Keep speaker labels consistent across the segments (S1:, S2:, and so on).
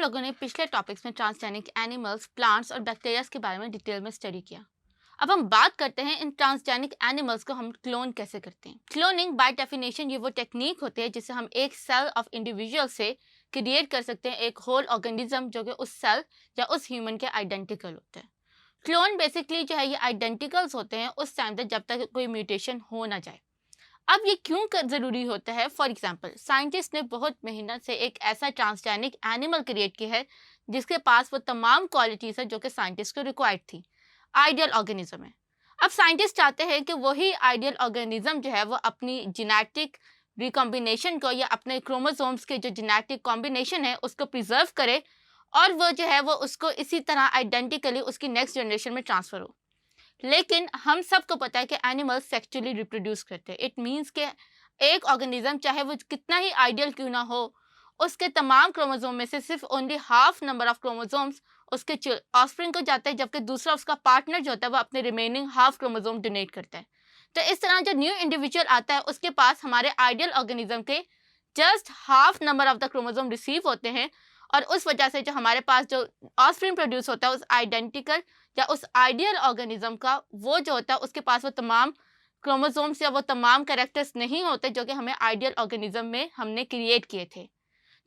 S1: लोगों ने पिछले टॉपिक्स में ट्रांसजेनिक एनिमल्स, प्लांट्स और बैक्टीरिया के बारे में डिटेल में स्टडी किया। अब हम बात करते हैं इन ट्रांसजेनिक एनिमल्स को हम क्लोन कैसे करते हैं। क्लोनिंग बाय डेफिनेशन ये वो टेक्निक होती है जिससे हम एक सेल ऑफ इंडिविजुअल से क्रिएट कर सकते हैं एक होल ऑर्गेनिज्म जो कि उस सेल या उस ह्यूमन के आइडेंटिकल होते हैं। क्लोन बेसिकली जो है ये आइडेंटिकल्स होते हैं उस टाइम तक जब तक कोई म्यूटेशन हो ना जाए। अब ये क्यों ज़रूरी होता है? फॉर एग्जांपल साइंटिस्ट ने बहुत मेहनत से एक ऐसा ट्रांसजेनिक एनिमल क्रिएट किया है जिसके पास वो तमाम क्वालिटीज़ है जो कि साइंटिस्ट को रिक्वायर्ड थी। आइडियल ऑर्गेनिज्म है। अब साइंटिस्ट चाहते हैं कि वही आइडियल ऑर्गेनिज्म जो है वो अपनी जेनेटिक रिकॉम्बिनेशन को या अपने क्रोमोसोम्स के जो जेनेटिक कॉम्बिनेशन है उसको प्रिजर्व करे और वो जो है वो उसको इसी तरह आइडेंटिकली उसकी नेक्स्ट जनरेशन में ट्रांसफ़र हो। लेकिन हम सबको पता है कि एनिमल्स सेक्सुअली रिप्रोड्यूस करते हैं। इट मीन्स कि एक ऑर्गेनिज्म चाहे वो कितना ही आइडियल क्यों ना हो, उसके तमाम क्रोमोसोम में से सिर्फ only half number of chromosomes उसके ऑफस्प्रिंग को जाता है, जबकि दूसरा उसका पार्टनर जो होता है वो अपने रिमेनिंग हाफ क्रोमोसोम डोनेट करता है। तो इस तरह जो न्यू इंडिविजुअल आता है उसके पास हमारे आइडियल ऑर्गेनिज्म के just half number of the chromosome receive होते हैं और उस वजह से जो हमारे पास जो ऑफस्प्रिंग प्रोड्यूस होता है उस आइडेंटिकल या उस आइडियल ऑर्गेनिज्म का वो जो होता है उसके पास वो तमाम क्रोमोसोम्स या वो तमाम कैरेक्टर्स नहीं होते जो कि हमें आइडियल ऑर्गेनिज्म में हमने क्रिएट किए थे।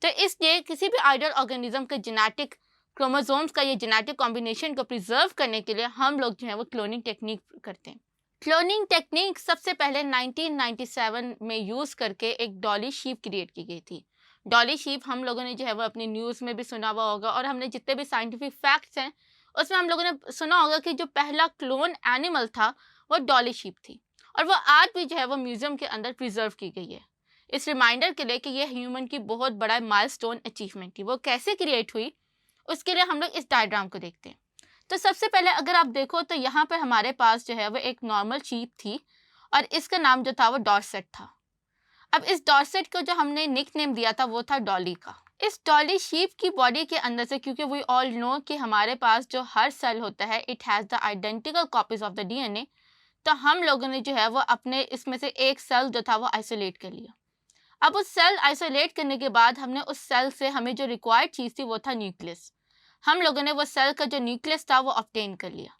S1: तो इसलिए किसी भी आइडियल ऑर्गेनिज्म के जेनेटिक क्रोमोसोम्स का ये जेनेटिक कॉम्बिनेशन को प्रिजर्व करने के लिए हम लोग जो है वो क्लोनिंग टेक्निक करते हैं। क्लोनिंग टेक्निक सबसे पहले 1997 में यूज़ करके एक डॉली शीप क्रिएट की गई थी। डॉली शीप हम लोगों ने जो है वो अपनी न्यूज़ में भी सुना हुआ होगा और हमने जितने भी साइंटिफिक फैक्ट्स हैं उसमें हम लोगों ने सुना होगा कि जो पहला क्लोन एनिमल था वो डॉली शीप थी और वो आज भी जो है वो म्यूजियम के अंदर प्रिजर्व की गई है इस रिमाइंडर के लिए कि ये ह्यूमन की बहुत बड़ा माइलस्टोन अचीवमेंट थी। वो कैसे क्रिएट हुई उसके लिए हम लोग इस डायग्राम को देखते हैं। तो सबसे पहले अगर आप देखो तो यहाँ पर हमारे पास जो है वो एक नॉर्मल शीप थी और इसका नाम जो था वो डॉर्सेट था। अब इस डॉर्सेट को जो हमने निक नेम दिया था वो था डॉली का। इस डॉली शीप की बॉडी के अंदर से, क्योंकि वी ऑल नो कि हमारे पास जो हर सेल होता है it has the identical copies of the DNA, तो हम लोगों ने जो है वो अपने इसमें से एक सेल जो था वो आइसोलेट कर लिया। अब उस सेल आइसोलेट करने के बाद हमने उस सेल से हमें जो रिक्वायर्ड चीज़ थी वो था न्यूक्लियस। हम लोगों ने वो सेल का जो न्यूक्लियस था वो ऑब्टेन कर लिया,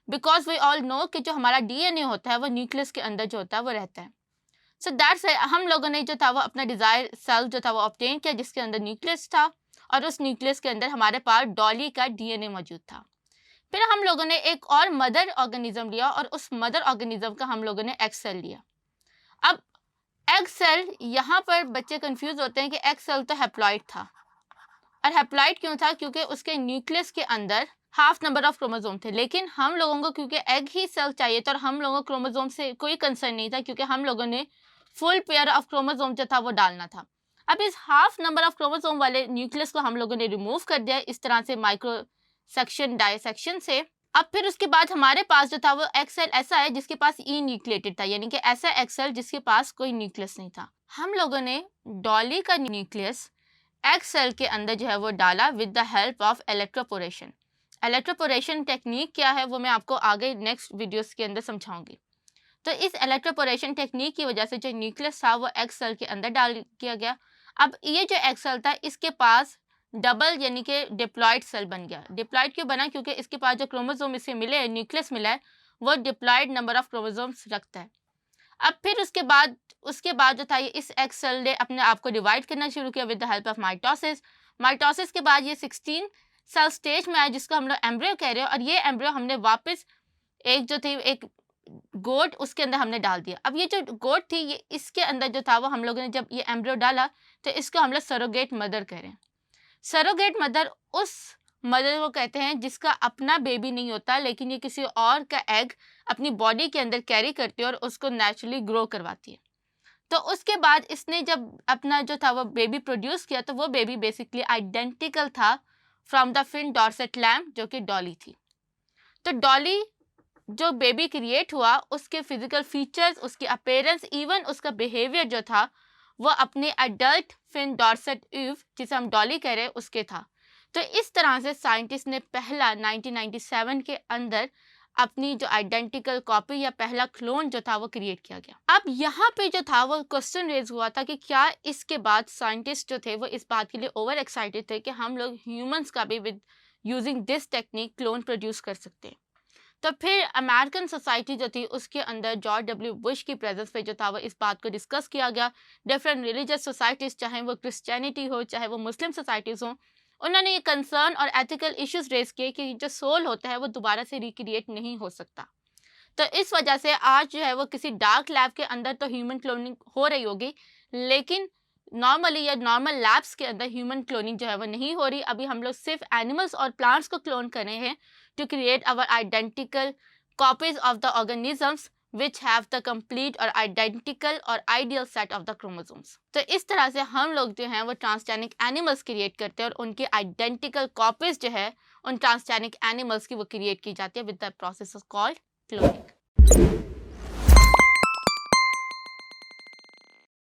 S1: बिकॉज वी ऑल नो कि जो हमारा डीएनए होता है वो न्यूक्लियस के अंदर जो होता है वो रहता है। सो दैट्स हम लोगों ने जो था वो अपना डिज़ायर सेल जो था वो ऑब्टेन किया जिसके अंदर न्यूक्लियस था और उस न्यूक्लियस के अंदर हमारे पास डॉली का डीएनए मौजूद था। फिर हम लोगों ने एक और मदर ऑर्गेनिज्म लिया और उस मदर ऑर्गेनिज्म का हम लोगों ने एग सेल लिया। अब एग सेल, यहाँ पर बच्चे कंफ्यूज होते हैं कि एग सेल तो हैप्लॉइड था और हैप्लॉइड क्यों था? क्योंकि उसके न्यूक्लियस के अंदर हाफ नंबर ऑफ क्रोमोसोम थे, लेकिन हम लोगों को क्योंकि एग ही सेल चाहिए था और हम लोगों को क्रोमोसोम से कोई कंसर्न नहीं था क्योंकि हम लोगों ने फुल पेयर ऑफ क्रोमोसोम जो था वो डालना था। अब इस हाफ नंबर ऑफ क्रोमोसोम वाले न्यूक्लियस को हम लोगों ने रिमूव कर दिया इस तरह से माइक्रो सेक्शन डायसेक्शन से। अब फिर उसके बाद हमारे पास जो था वो एग सेल ऐसा है जिसके पास ई न्यूक्लिएटेड था, यानी कि ऐसा एग सेल जिसके पास कोई न्यूक्लियस नहीं था। हम लोगों ने डॉली का न्यूक्लियस एग सेल के अंदर जो है वो डाला with the help of electroporation. Electroporation technique क्या है वो मैं आपको आगे नेक्स्ट वीडियोस के अंदर समझाऊंगी। तो इस इलेक्ट्रोपोरेशन टेक्निक की वजह से जो न्यूक्लियस था वो एग सेल के अंदर डाल किया गया। अब ये जो एग सेल था इसके पास डबल यानी कि डिप्लॉयड सेल बन गया। डिप्लॉयड क्यों बना? क्योंकि इसके पास जो क्रोमोसोम इसे मिले हैं, न्यूक्लियस मिला है, वो डिप्लॉयड नंबर ऑफ क्रोमोसोम्स रखता है। अब फिर उसके बाद जो था ये इस एग सेल ने अपने आप को डिवाइड करना शुरू किया with the help of mitosis. Mitosis के बाद ये 16 सेल स्टेज में आया जिसको हम लोग एम्ब्रियो कह रहे हैं और ये एम्ब्रियो हमने वापस एक जो थी एक गोट उसके अंदर हमने डाल दिया। अब ये जो गोट थी ये इसके अंदर जो था वो हम लोगों ने जब ये एम्ब्रियो डाला तो इसको हम लोग सरोगेट मदर कह रहे हैं। सरोगेट मदर उस मदर को कहते हैं जिसका अपना बेबी नहीं होता लेकिन ये किसी और का एग अपनी बॉडी के अंदर कैरी करती है और उसको नेचुरली ग्रो करवाती है। तो उसके बाद इसने जब अपना जो था वो बेबी प्रोड्यूस किया तो वो बेबी बेसिकली आइडेंटिकल था from the Finn Dorset lamb जो कि डॉली थी। तो डॉली जो बेबी क्रिएट हुआ उसके फिजिकल फीचर्स, उसकी अपीयरेंस, इवन उसका बिहेवियर जो था वो अपने अडल्ट फिन डॉर्सेट ईव जिसे हम डॉली कह रहे हैं उसके था। तो इस तरह से साइंटिस्ट ने पहला 1997 के अंदर अपनी जो आइडेंटिकल कॉपी या पहला क्लोन जो था वो क्रिएट किया गया। अब यहाँ पे जो था वो क्वेश्चन रेज हुआ था कि क्या इसके बाद साइंटिस्ट जो थे वो इस बात के लिए ओवर एक्साइटेड थे कि हम लोग ह्यूमंस का भी with using this technique clone produce कर सकते हैं। तो फिर अमेरिकन सोसाइटी जो थी उसके अंदर जॉर्ज डब्ल्यू बुश की प्रेजेंस पे जो था वो इस बात को डिस्कस किया गया। डिफरेंट रिलीजियस सोसाइटीज़, चाहे वो क्रिश्चियनिटी हो चाहे वो मुस्लिम सोसाइटीज़ हो, उन्होंने ये कंसर्न और एथिकल इश्यूज रेज किए कि जो सोल होता है वो दोबारा से रिक्रिएट नहीं हो सकता। तो इस वजह से आज जो है वो किसी डार्क लैब के अंदर तो ह्यूमन क्लोनिंग हो रही होगी, लेकिन नॉर्मली या नॉर्मल लैब्स के अंदर ह्यूमन क्लोनिंग जो है वो नहीं हो रही। अभी हम लोग सिर्फ एनिमल्स और प्लांट्स को क्लोन कर रहे हैं to create our identical copies of the organisms which have the complete और identical और ideal set of the chromosomes। तो इस तरह से हम लोग जो हैं वो ट्रांसजेनिक एनिमल्स क्रिएट करते हैं और उनकी आइडेंटिकल कॉपीज जो है उन ट्रांसजेनिक एनिमल्स की वो क्रिएट की जाती है with the process called cloning.